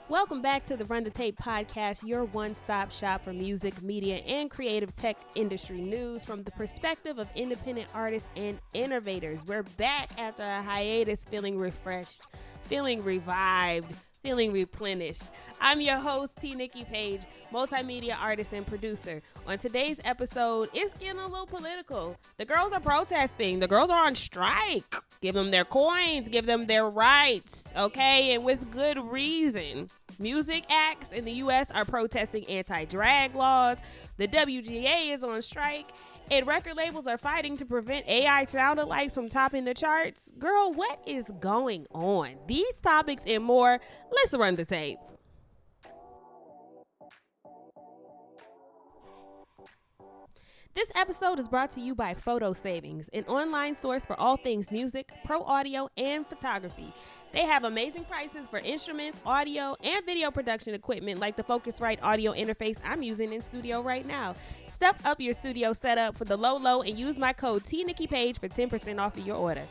Welcome back to the Run the Tape podcast, your one-stop shop for music, media, and creative tech industry news from the perspective of independent artists and innovators. We're back after a hiatus, feeling refreshed, feeling revived, feeling replenished. I'm your host, T. Nikki Page, multimedia artist and producer. On today's episode, it's getting a little political. The girls are protesting. The girls are on strike. Give them their coins. Give them their rights. Okay? And with good reason. Music acts in the U.S. are protesting anti-drag laws. The WGA is on strike. And record labels are fighting to prevent AI soundalikes from topping the charts. Girl, what is going on? These topics and more. Let's run the tape. This episode is brought to you by Photo Savings, an online source for all things music, pro audio, and photography. They have amazing prices for instruments, audio, and video production equipment like the Focusrite audio interface I'm using in studio right now. Step up your studio setup for the low and use my code TNikkiPage for 10% off of your order.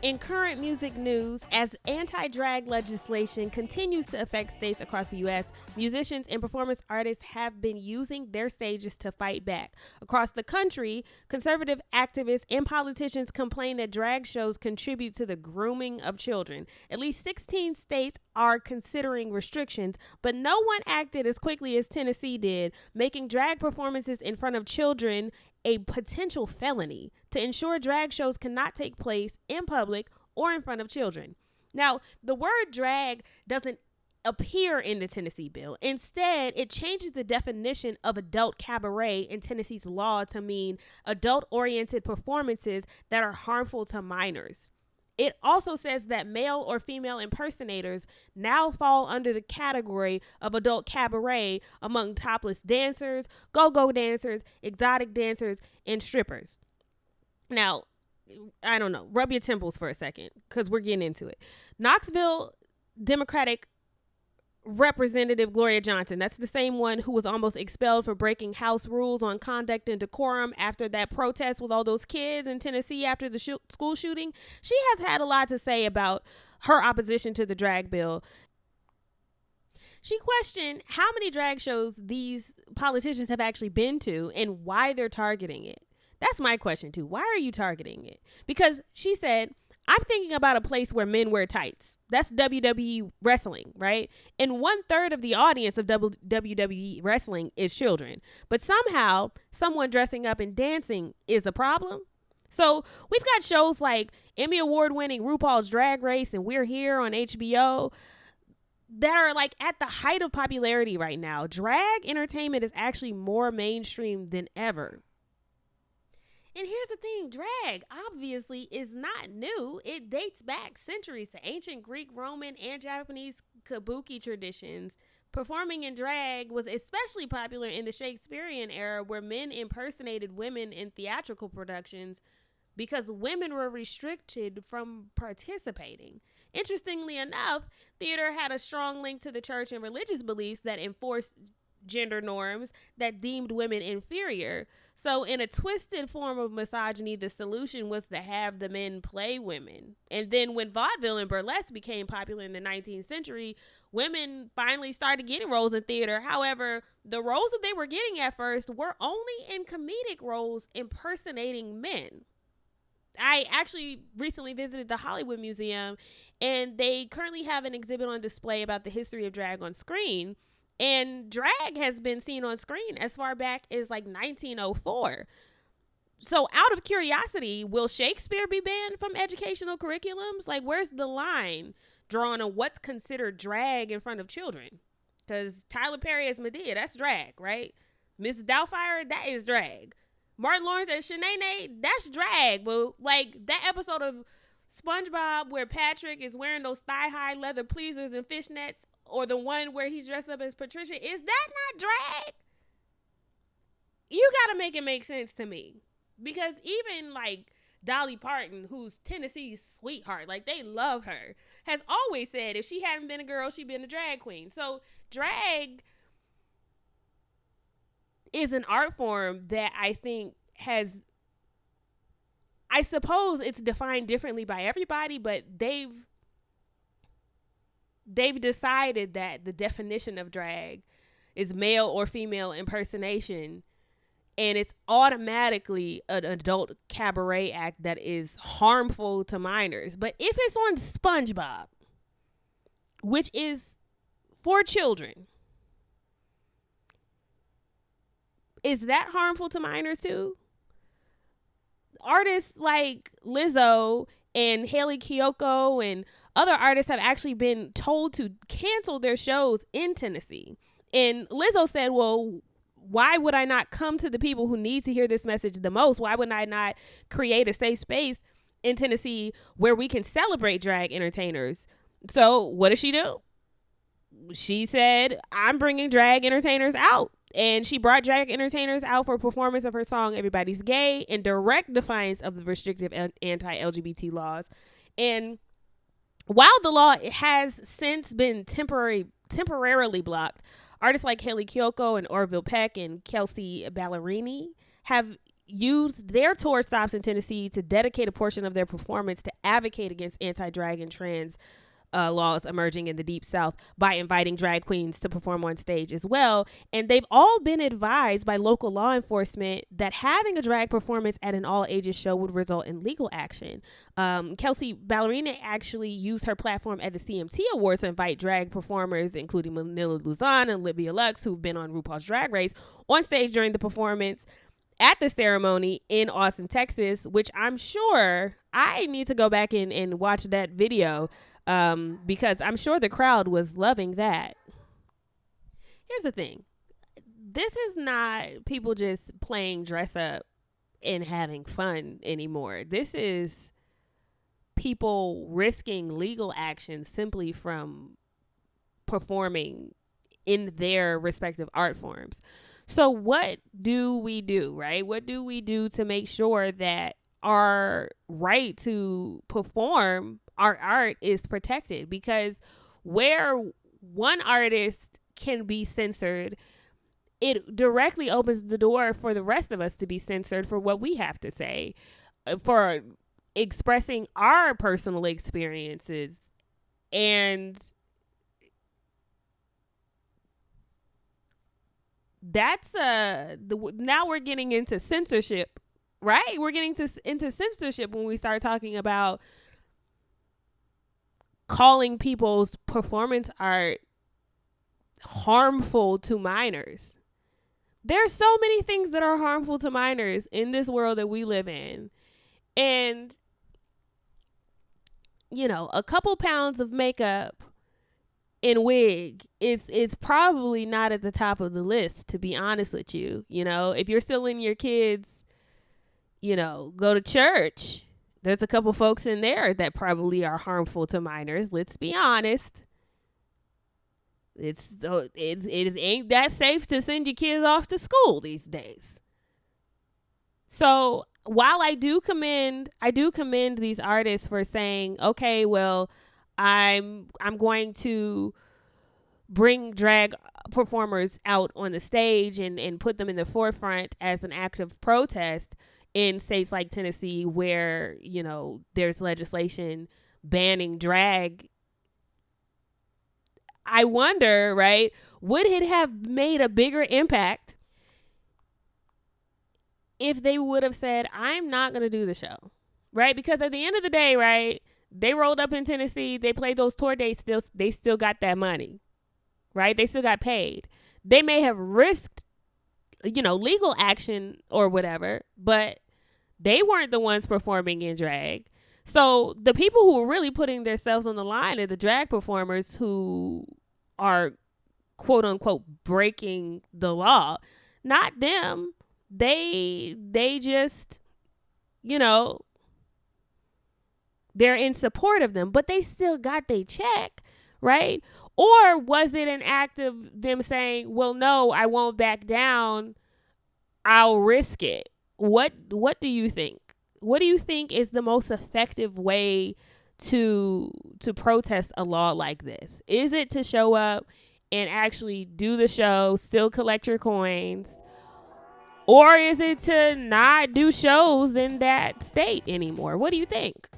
In current music news, as anti-drag legislation continues to affect states across the U.S., musicians and performance artists have been using their stages to fight back. Across the country, conservative activists and politicians complain that drag shows contribute to the grooming of children. At least 16 states are considering restrictions, but no one acted as quickly as Tennessee did, making drag performances in front of children a potential felony to ensure drag shows cannot take place in public or in front of children. Now, the word drag doesn't appear in the Tennessee bill. Instead, it changes the definition of adult cabaret in Tennessee's law to mean adult-oriented performances that are harmful to minors. It also says that male or female impersonators now fall under the category of adult cabaret among topless dancers, go-go dancers, exotic dancers, and strippers. Now, I don't know. Rub your temples for a second because we're getting into it. Knoxville Democratic Representative Gloria Johnson, that's the same one who was almost expelled for breaking House rules on conduct and decorum after that protest with all those kids in Tennessee after the school shooting. She has had a lot to say about her opposition to the drag bill. She questioned how many drag shows these politicians have actually been to and why they're targeting it. That's my question too. Why are you targeting it? Because she said, I'm thinking about a place where men wear tights. That's WWE wrestling, right? And 1/3 of the audience of WWE wrestling is children. But somehow, someone dressing up and dancing is a problem. So we've got shows like Emmy Award-winning RuPaul's Drag Race and We're Here on HBO that are like at the height of popularity right now. Drag entertainment is actually more mainstream than ever. And here's the thing, drag obviously is not new. It dates back centuries to ancient Greek, Roman, and Japanese kabuki traditions. Performing in drag was especially popular in the Shakespearean era, where men impersonated women in theatrical productions because women were restricted from participating. Interestingly enough, theater had a strong link to the church and religious beliefs that enforced gender norms that deemed women inferior. So in a twisted form of misogyny, the solution was to have the men play women. And then when vaudeville and burlesque became popular in the 19th century, women finally started getting roles in theater. However, the roles that they were getting at first were only in comedic roles impersonating men. I actually recently visited the Hollywood Museum, and they currently have an exhibit on display about the history of drag on screen. And drag has been seen on screen as far back as like 1904. So out of curiosity, will Shakespeare be banned from educational curriculums? Like, where's the line drawn on what's considered drag in front of children? Because Tyler Perry as Medea, that's drag, right? Miss Doubtfire, that is drag. Martin Lawrence as Shanae, that's drag. But like that episode of SpongeBob where Patrick is wearing those thigh-high leather pleasers and fishnets, or the one where he's dressed up as Patricia, is that not drag? You gotta make it make sense to me. Because even like Dolly Parton, who's Tennessee's sweetheart, like they love her, has always said if she hadn't been a girl, she'd been a drag queen. So drag is an art form that I think has, I suppose it's defined differently by everybody, but they've they've decided that the definition of drag is male or female impersonation, and it's automatically an adult cabaret act that is harmful to minors. But if it's on SpongeBob, which is for children, is that harmful to minors too? Artists like Lizzo and Haley Kiyoko and other artists have actually been told to cancel their shows in Tennessee. And Lizzo said, well, why would I not come to the people who need to hear this message the most? Why would I not create a safe space in Tennessee where we can celebrate drag entertainers? So what does she do? She said, I'm bringing drag entertainers out. And she brought drag entertainers out for a performance of her song, Everybody's Gay, in direct defiance of the restrictive anti-LGBT laws. And while the law has since been temporarily blocked, artists like Haley Kiyoko and Orville Peck and Kelsey Ballerini have used their tour stops in Tennessee to dedicate a portion of their performance to advocate against anti-drag and trans laws emerging in the Deep South by inviting drag queens to perform on stage as well. And they've all been advised by local law enforcement that having a drag performance at an all ages show would result in legal action. Kelsey Ballerini actually used her platform at the CMT Awards to invite drag performers, including Manila Luzon and Olivia Lux, who've been on RuPaul's Drag Race, on stage during the performance at the ceremony in Austin, Texas, which I'm sure I need to go back and watch that video. Because I'm sure the crowd was loving that. Here's the thing. This is not people just playing dress up and having fun anymore. This is people risking legal action simply from performing in their respective art forms. So what do we do, right? What do we do to make sure that our right to perform our art is protected? Because where one artist can be censored, it directly opens the door for the rest of us to be censored for what we have to say, for expressing our personal experiences. And that's now we're getting into censorship, right? We're getting into censorship when we start talking about calling people's performance art harmful to minors. There's so many things that are harmful to minors in this world that we live in. And, you know, a couple pounds of makeup and wig is probably not at the top of the list, to be honest with you. You know, if you're still in your kids, you know, go to church, there's a couple folks in there that probably are harmful to minors. Let's be honest. It ain't that safe to send your kids off to school these days. So while I do commend these artists for saying, okay, well, I'm going to bring drag performers out on the stage and put them in the forefront as an act of protest in states like Tennessee, where, you know, there's legislation banning drag. I wonder, right, would it have made a bigger impact if they would have said, I'm not going to do the show, right? Because at the end of the day, right, they rolled up in Tennessee, they played those tour dates, they still got that money, right? They still got paid. They may have risked, you know, legal action or whatever, but they weren't the ones performing in drag. So the people who are really putting themselves on the line are the drag performers who are, quote unquote, breaking the law, not them. They just, you know, they're in support of them, but they still got their check, right? Or was it an act of them saying, well, no, I won't back down, I'll risk it? What do you think? What do you think is the most effective way to protest a law like this? Is it to show up and actually do the show, still collect your coins? Or is it to not do shows in that state anymore? What do you think?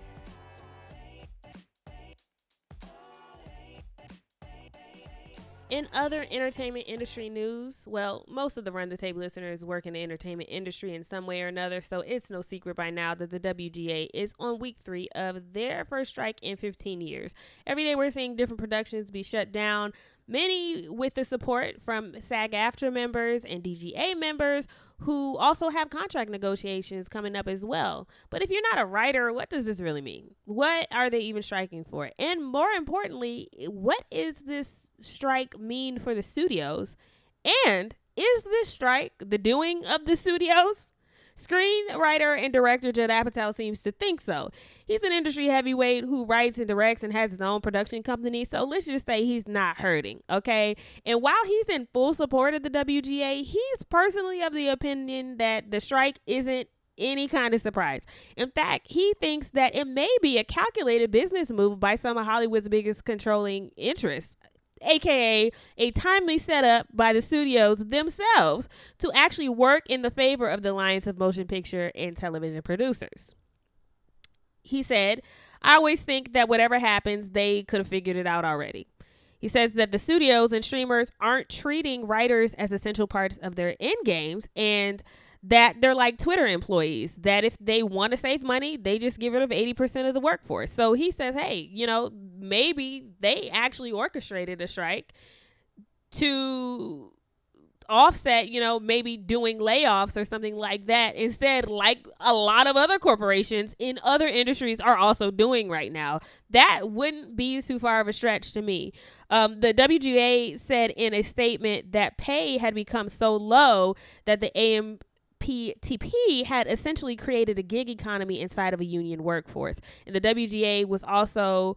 In other entertainment industry news, well, most of the Run the Tape listeners work in the entertainment industry in some way or another, so it's no secret by now that the WGA is on week 3 of their first strike in 15 years. Every day we're seeing different productions be shut down, many with the support from SAG-AFTRA members and DGA members who also have contract negotiations coming up as well. But if you're not a writer, what does this really mean? What are they even striking for? And more importantly, what is this strike mean for the studios? And is this strike the doing of the studios? Screenwriter and director Judd Apatow seems to think so. He's an industry heavyweight who writes and directs and has his own production company, so let's just say he's not hurting, okay? And while he's in full support of the WGA, he's personally of the opinion that the strike isn't any kind of surprise. In fact, he thinks that it may be a calculated business move by some of Hollywood's biggest controlling interests, aka a timely setup by the studios themselves to actually work in the favor of the alliance of motion picture and television producers. He said, I always think that whatever happens, they could have figured it out already. He says that the studios and streamers aren't treating writers as essential parts of their end games, and that they're like Twitter employees, that if they want to save money, they just get rid of 80% of the workforce. So he says, hey, maybe they actually orchestrated a strike to offset, maybe doing layoffs or something like that. Instead, like a lot of other corporations in other industries are also doing right now. That wouldn't be too far of a stretch to me. The WGA said in a statement that pay had become so low that the AMPTP had essentially created a gig economy inside of a union workforce. And the WGA was also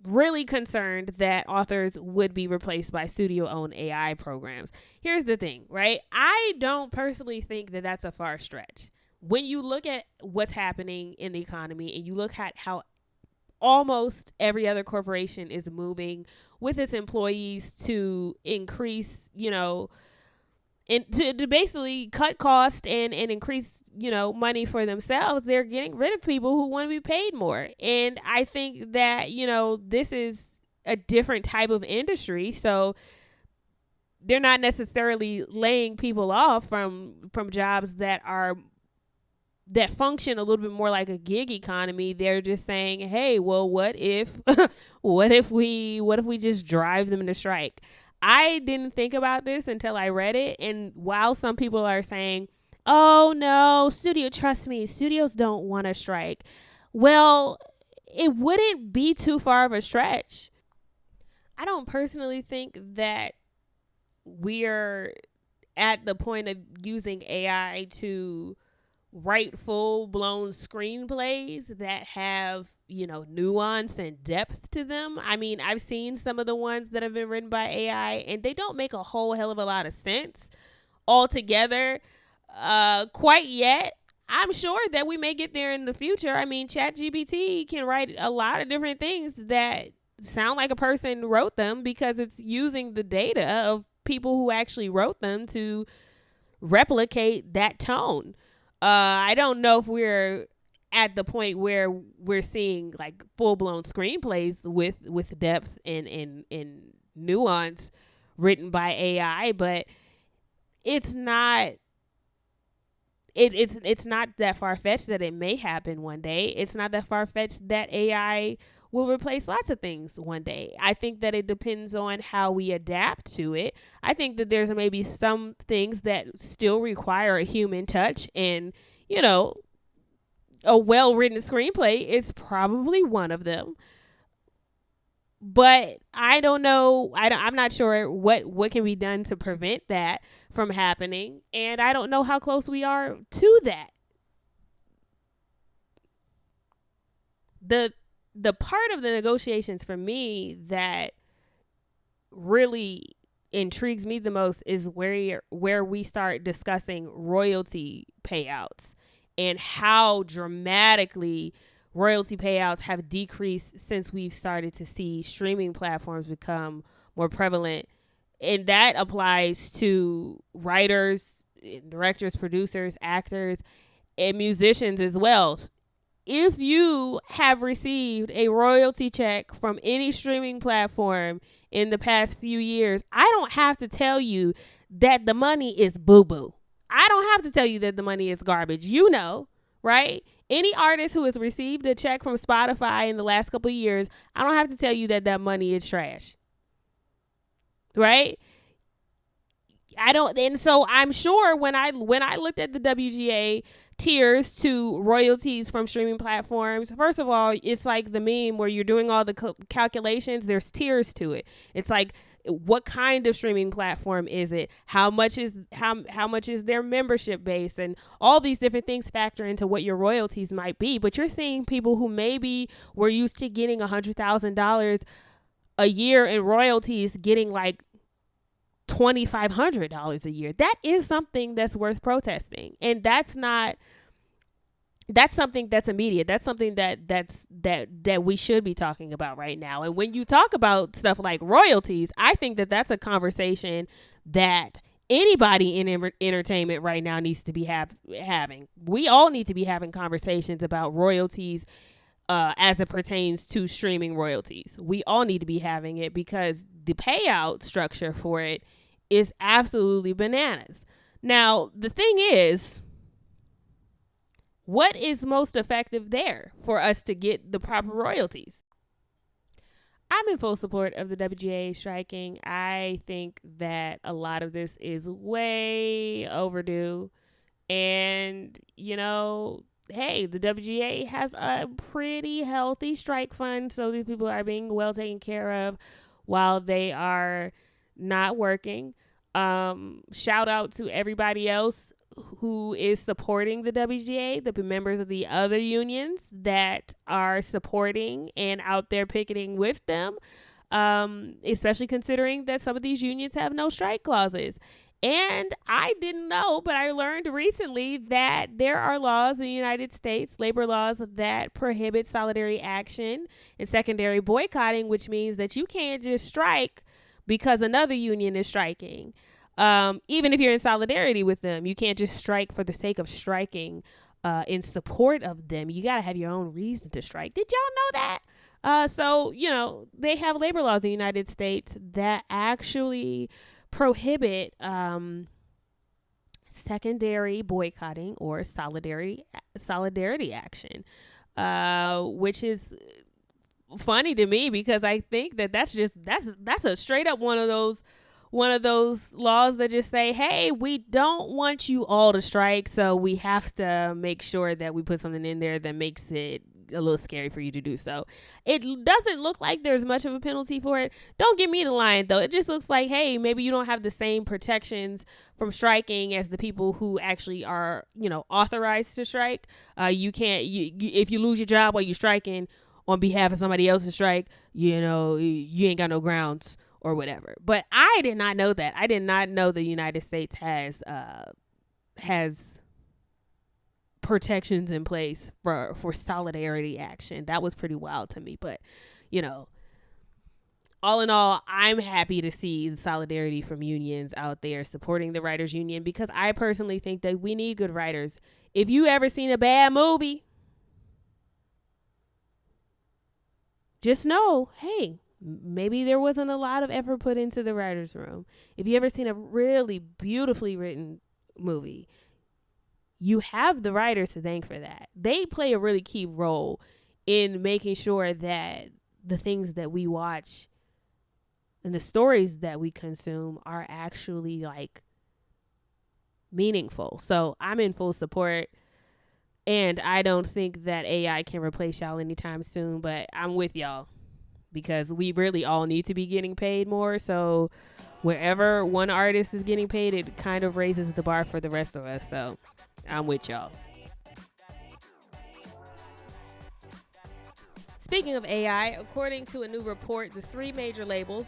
really concerned that authors would be replaced by studio-owned AI programs. Here's the thing, right? I don't personally think that that's a far stretch. When you look at what's happening in the economy and you look at how almost every other corporation is moving with its employees to increase, and to basically cut costs and increase, money for themselves, they're getting rid of people who want to be paid more. And I think that, this is a different type of industry. So they're not necessarily laying people off from jobs that function a little bit more like a gig economy. They're just saying, hey, well, what if we just drive them into strike? I didn't think about this until I read it. And while some people are saying, oh no, trust me, studios don't want to strike. Well, it wouldn't be too far of a stretch. I don't personally think that we're at the point of using AI to write full-blown screenplays that have, nuance and depth to them. I mean, I've seen some of the ones that have been written by AI, and they don't make a whole hell of a lot of sense altogether quite yet. I'm sure that we may get there in the future. I mean, ChatGPT can write a lot of different things that sound like a person wrote them because it's using the data of people who actually wrote them to replicate that tone. I don't know if we're at the point where we're seeing like full-blown screenplays with depth and nuance written by AI, but it's not it's not that far-fetched that it may happen one day. It's not that far-fetched that AI will replace lots of things one day. I think that it depends on how we adapt to it. I think that there's maybe some things that still require a human touch, and a well-written screenplay is probably one of them. But I don't know. I'm not sure what can be done to prevent that from happening. And I don't know how close we are to that. The part of the negotiations for me that really intrigues me the most is where we start discussing royalty payouts and how dramatically royalty payouts have decreased since we've started to see streaming platforms become more prevalent. And that applies to writers, directors, producers, actors, and musicians as well. if you have received a royalty check from any streaming platform in the past few years, I don't have to tell you that the money is boo boo. I don't have to tell you that the money is garbage. You know, right? Any artist who has received a check from Spotify in the last couple of years, I don't have to tell you that that money is trash. Right? I don't, and so I'm sure when I looked at the WGA tiers to royalties from streaming platforms, first of all, it's like the meme where you're doing all the calculations. There's tiers to it. It's like, what kind of streaming platform is it? How much is their membership base? And all these different things factor into what your royalties might be. But you're seeing people who maybe were used to getting $100,000 a year in royalties getting like $2,500 a year. That is something that's worth protesting, and that's something that's immediate. That's something that we should be talking about right now. And when you talk about stuff like royalties, I think that that's a conversation that anybody in entertainment right now needs to be having. We all need to be having conversations about royalties as it pertains to streaming royalties. We all need to be having it because the payout structure for it is absolutely bananas. Now, the thing is, what is most effective there for us to get the proper royalties? I'm in full support of the WGA striking. I think that a lot of this is way overdue. And, you know, hey, the WGA has a pretty healthy strike fund, so these people are being well taken care of while they are not working. Shout out to everybody else who is supporting the WGA, the members of the other unions that are supporting and out there picketing with them, especially considering that some of these unions have no strike clauses. And I didn't know, but I learned recently that there are laws in the United States, labor laws, that prohibit solidarity action and secondary boycotting, which means that you can't just strike because another union is striking. Even if you're in solidarity with them, you can't just strike for the sake of striking in support of them. You got to have your own reason to strike. Did y'all know that? So, you know, they have labor laws in the United States that actually prohibit secondary boycotting or solidarity action, which is funny to me because I think that that's a straight up one of those laws that just say, hey, we don't want you all to strike, so we have to make sure that we put something in there that makes it a little scary for you to do so. It doesn't look like there's much of a penalty for it. Don't get me the line though. It just looks like, hey, maybe you don't have the same protections from striking as the people who actually are, you know, authorized to strike. You can't, if you lose your job while you're striking on behalf of somebody else's strike, you know, you ain't got no grounds or whatever. But I did not know that. I did not know the United States has protections in place for solidarity action. That was pretty wild to me. But, you know, all in all, I'm happy to see the solidarity from unions out there supporting the writers union, because I personally think that we need good writers. If you ever seen a bad movie, just know, hey, maybe there wasn't a lot of effort put into the writer's room. If you ever seen a really beautifully written movie, you have the writers to thank for that. They play a really key role in making sure that the things that we watch and the stories that we consume are actually like meaningful. So I'm in full support, and I don't think that AI can replace y'all anytime soon, but I'm with y'all because we really all need to be getting paid more. So wherever one artist is getting paid, it kind of raises the bar for the rest of us. So I'm with y'all. Speaking of AI, according to a new report, the three major labels,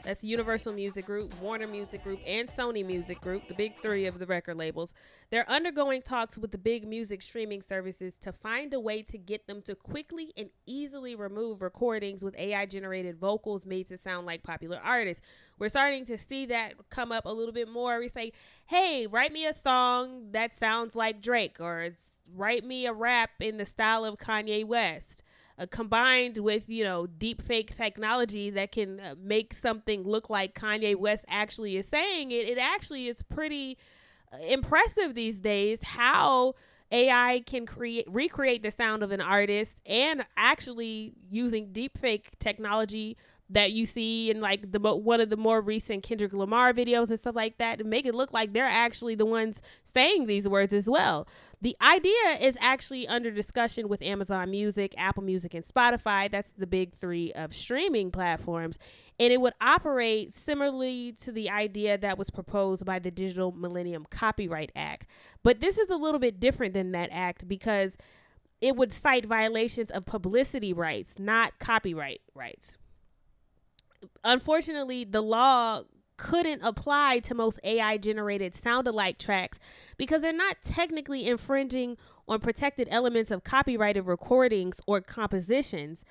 that's Universal Music Group, Warner Music Group, and Sony Music Group, the big three of the record labels, they're undergoing talks with the big music streaming services to find a way to get them to quickly and easily remove recordings with AI-generated vocals made to sound like popular artists. We're starting to see that come up a little bit more. We say, hey, write me a song that sounds like Drake, or write me a rap in the style of Kanye West. Combined with, deep fake technology that can make something look like Kanye West actually is saying it, it actually is pretty impressive these days how AI can recreate the sound of an artist, and actually using deepfake technology that you see in like one of the more recent Kendrick Lamar videos and stuff like that, to make it look like they're actually the ones saying these words as well. The idea is actually under discussion with Amazon Music, Apple Music, and Spotify. That's the big three of streaming platforms. And it would operate similarly to the idea that was proposed by the Digital Millennium Copyright Act. But this is a little bit different than that act, because it would cite violations of publicity rights, not copyright rights. Unfortunately, the law couldn't apply to most AI generated soundalike tracks because they're not technically infringing on protected elements of copyrighted recordings or compositions.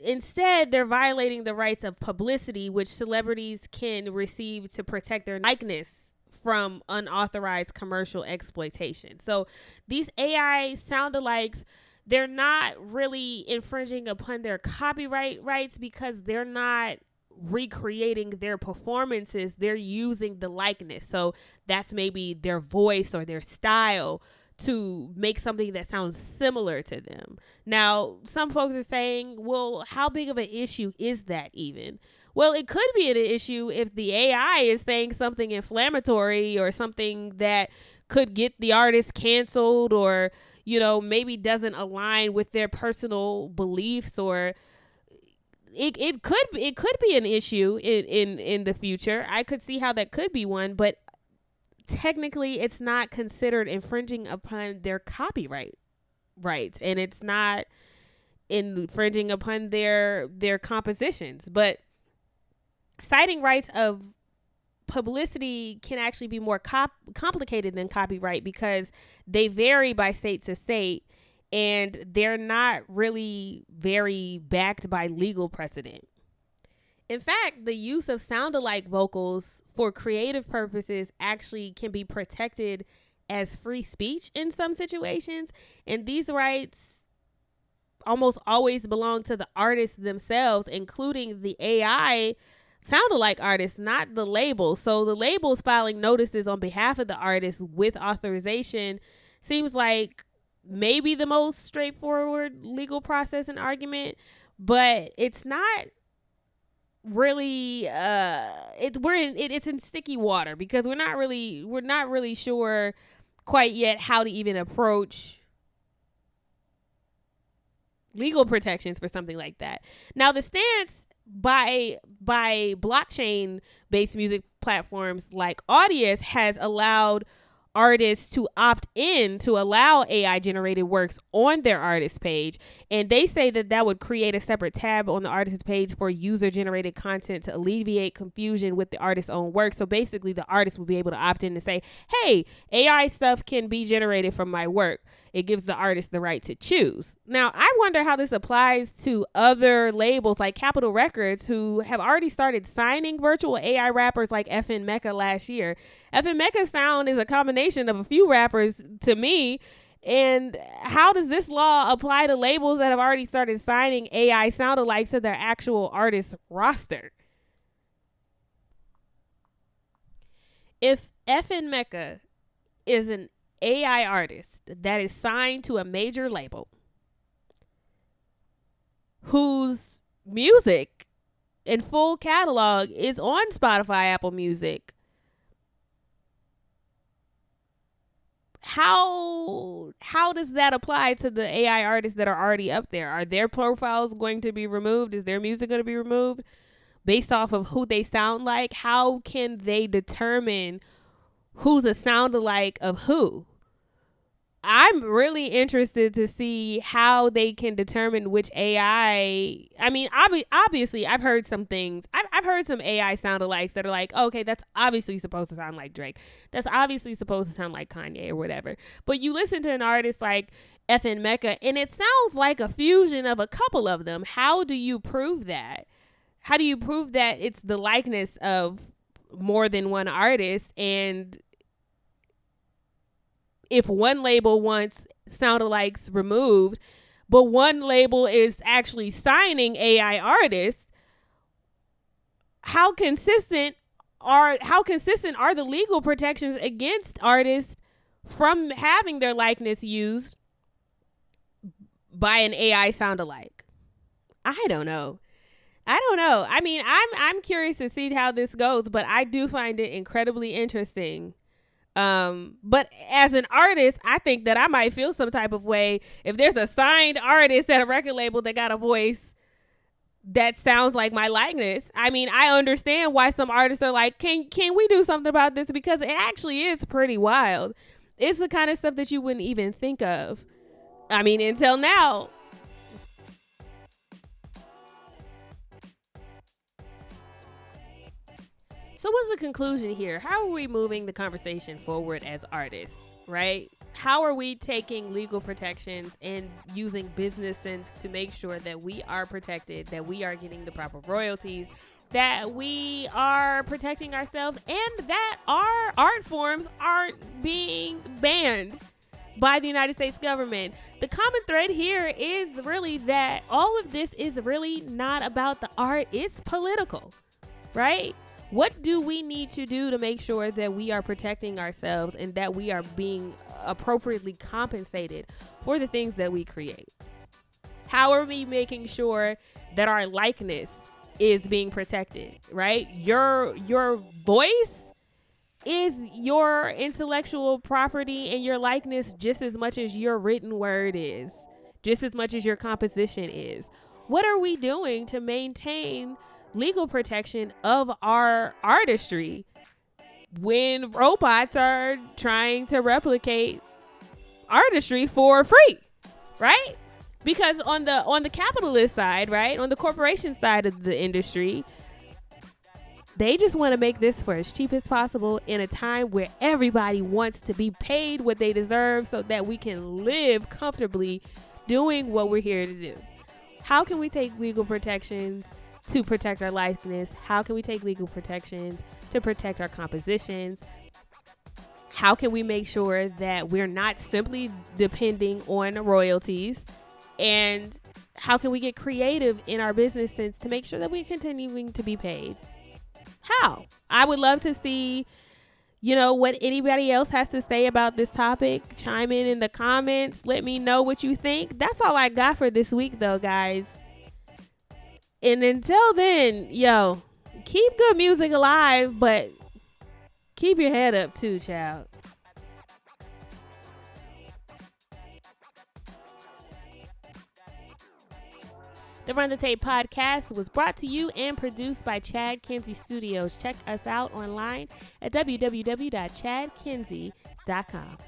Instead, they're violating the rights of publicity, which celebrities can receive to protect their likeness from unauthorized commercial exploitation. So these AI soundalikes, they're not really infringing upon their copyright rights because they're not recreating their performances. They're using the likeness. So that's maybe their voice or their style to make something that sounds similar to them. Now, some folks are saying, well, how big of an issue is that even? Well, it could be an issue if the AI is saying something inflammatory or something that could get the artist canceled, or maybe doesn't align with their personal beliefs, or it could be an issue in the future. I could see how that could be one, but technically it's not considered infringing upon their copyright rights, and it's not infringing upon their compositions. But citing rights of publicity can actually be more complicated than copyright, because they vary by state to state, and they're not really very backed by legal precedent. In fact, the use of sound-alike vocals for creative purposes actually can be protected as free speech in some situations, and these rights almost always belong to the artists themselves, including the AI sound-alike artists, not the label. So the labels filing notices on behalf of the artists with authorization seems like maybe the most straightforward legal process and argument, but it's not really it's in sticky water, because we're not really sure quite yet how to even approach legal protections for something like that. Now, the stance by blockchain based music platforms like Audius has allowed artists to opt in to allow AI generated works on their artist page. And they say that would create a separate tab on the artist's page for user generated content to alleviate confusion with the artist's own work. So basically the artist will be able to opt in to say, hey, AI stuff can be generated from my work. It gives the artist the right to choose. Now, I wonder how this applies to other labels like Capitol Records, who have already started signing virtual AI rappers like FN Mecca last year. FN Mecca's sound is a combination of a few rappers to me. And how does this law apply to labels that have already started signing AI soundalikes to their actual artist roster? If FN Mecca is an AI artist that is signed to a major label whose music and full catalog is on Spotify, Apple Music, how does that apply to the AI artists that are already up there? Are their profiles going to be removed? Is their music going to be removed based off of who they sound like? How can they determine who's a sound-alike of who? I'm really interested to see how they can determine which AI. I mean, obviously, I've heard some things. I've heard some AI sound-alikes that are like, okay, that's obviously supposed to sound like Drake. That's obviously supposed to sound like Kanye or whatever. But you listen to an artist like FN Mecca, and it sounds like a fusion of a couple of them. How do you prove that? How do you prove that it's the likeness of more than one artist? And if one label wants soundalikes removed, but one label is actually signing AI artists, how consistent are the legal protections against artists from having their likeness used by an AI soundalike? I don't know. I mean, I'm curious to see how this goes, but I do find it incredibly interesting. But as an artist, I think that I might feel some type of way if there's a signed artist at a record label that got a voice that sounds like my likeness. I mean, I understand why some artists are like, can we do something about this? Because it actually is pretty wild. It's the kind of stuff that you wouldn't even think of. I mean, until now. So what's the conclusion here? How are we moving the conversation forward as artists, right? How are we taking legal protections and using business sense to make sure that we are protected, that we are getting the proper royalties, that we are protecting ourselves, and that our art forms aren't being banned by the United States government? The common thread here is really that all of this is really not about the art. It's political, right? What do we need to do to make sure that we are protecting ourselves and that we are being appropriately compensated for the things that we create? How are we making sure that our likeness is being protected, right? Your voice is your intellectual property, and your likeness just as much as your written word is, just as much as your composition is. What are we doing to maintain legal protection of our artistry when robots are trying to replicate artistry for free, right? Because on the capitalist side, right, on the corporation side of the industry, they just want to make this for as cheap as possible in a time where everybody wants to be paid what they deserve so that we can live comfortably doing what we're here to do. How can we take legal protections to protect our likeness? How can we take legal protections to protect our compositions? How can we make sure that we're not simply depending on royalties? And how can we get creative in our business sense to make sure that we're continuing to be paid? How? I would love to see, what anybody else has to say about this topic. Chime in the comments. Let me know what you think. That's all I got for this week, though, guys. And until then, keep good music alive, but keep your head up too, child. The Run the Tape podcast was brought to you and produced by Chad Kinsey Studios. Check us out online at www.chadkinsey.com.